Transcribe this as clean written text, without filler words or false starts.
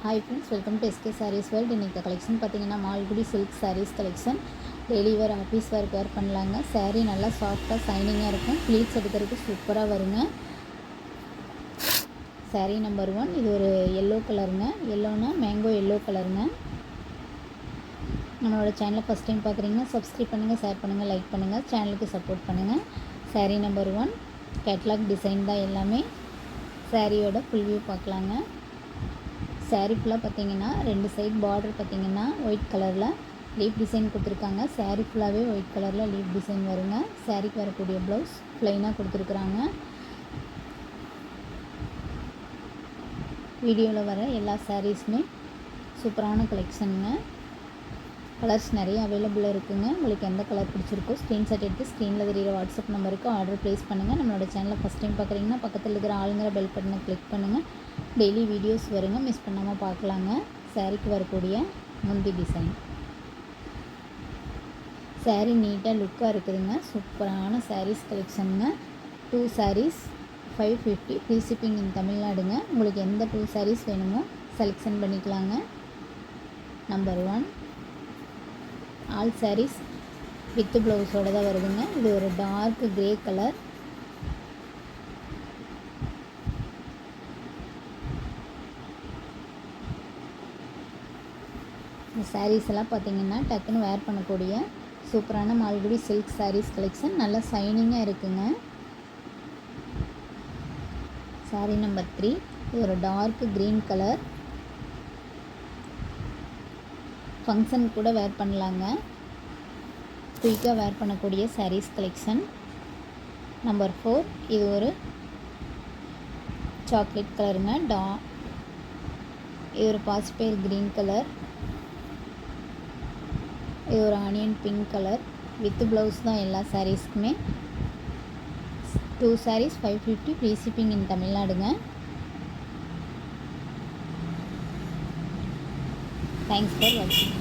Hi friends, welcome to SK Sarees World. இன்னைக்கு collection பார்த்தீங்கன்னா Malgudi silk sarees collection. Daily wear office wear wear பண்ணலாங்க. saree நல்லா சாஃப்டாக சைனிங்காக இருக்கும். ப்ளீட்ஸ் எடுக்கிறதுக்கு சூப்பராக வருங்க. saree number 1. இது ஒரு எல்லோ கலருங்க. எல்லோனா மேங்கோ எல்லோ கலருங்க. நம்மளோட சேனலை ஃபஸ்ட் டைம் பார்க்குறீங்கன்னா சப்ஸ்கிரைப் பண்ணுங்கள், ஷேர் பண்ணுங்கள், லைக் பண்ணுங்கள், சேனலுக்கு சப்போர்ட் பண்ணுங்கள். saree நம்பர் 1 கேட்லாக் டிசைன் தான் எல்லாமே. சாரியோட ஃபுல் வியூ பார்க்கலாங்க. saree ஃபுல்லாக பார்த்தீங்கன்னா ரெண்டு சைட் பார்டர் பார்த்தீங்கன்னா ஒயிட் கலரில் லீப் டிசைன் கொடுத்துருக்காங்க. saree ஃபுல்லாகவே ஒயிட் கலரில் லீப் டிசைன் வருங்க. சாரீக்கு வரக்கூடிய ப்ளவுஸ் ப்ளைனாக கொடுத்துருக்குறாங்க. வீடியோவில் வர எல்லா சாரீஸுமே சூப்பரான கலெக்ஷனுங்க. கலர்ஸ் நிறைய அவைலபிளாக இருக்குங்க. உங்களுக்கு எந்த கலர் பிடிச்சிருக்கோ ஸ்க்ரீன்ஷாட் எடுத்து ஸ்க்ரீனில் தெரியிற வாட்ஸ்அப் நம்பருக்கு ஆர்டர் ப்ளேஸ் பண்ணுங்கள். நம்மளோட சேனலை ஃபஸ்ட் டைம் பார்க்குறீங்கன்னா பக்கத்தில் இருக்கிற ஆளுங்கிற பெல் பட்டனை கிளிக் பண்ணுங்கள். டெய்லி வீடியோஸ் வருங்க, மிஸ் பண்ணாமல் பார்க்கலாங்க. சாரீக்கு வரக்கூடிய முந்தி டிசைன். சாரீ நீட்டாக லுக்காக இருக்குதுங்க. சூப்பரான saris கலெக்ஷனுங்க. 2 sarees 550 free shipping in தமிழ்நாடுங்க. உங்களுக்கு எந்த 2 sarees வேணுமோ செலெக்ஷன் பண்ணிக்கலாங்க. நம்பர் 1 ஆல் sarees வித் ப்ளவுஸோடு தான் வருதுங்க. இது ஒரு டார்க் கிரே கலர். இந்த சாரீஸ் எல்லாம் பார்த்தீங்கன்னா டக்குன்னு வேர் பண்ணக்கூடிய சூப்பரான மால்குடி சில்க் sarees கலெக்ஷன். நல்லா சைனிங்காக இருக்குங்க. saree நம்பர் 3 இது ஒரு டார்க் க்ரீன் கலர். ஃபங்க்ஷன் கூட வேர் பண்ணலாங்க. குயிக்காக வேர் பண்ணக்கூடிய sarees கலெக்ஷன். நம்பர் 4 இது ஒரு சாக்லேட் கலருங்க. இது ஒரு பாசிப்பயிர் க்ரீன் கலர். இது ஒரு onion pink colour. With blouse தான் எல்லா சாரீஸ்க்குமே. 2 sarees 550 ஃப்ரீ ஷிப்பிங் இன் தமிழ்நாடுங்க. தேங்க்ஸ் ஃபார் வாட்சிங்.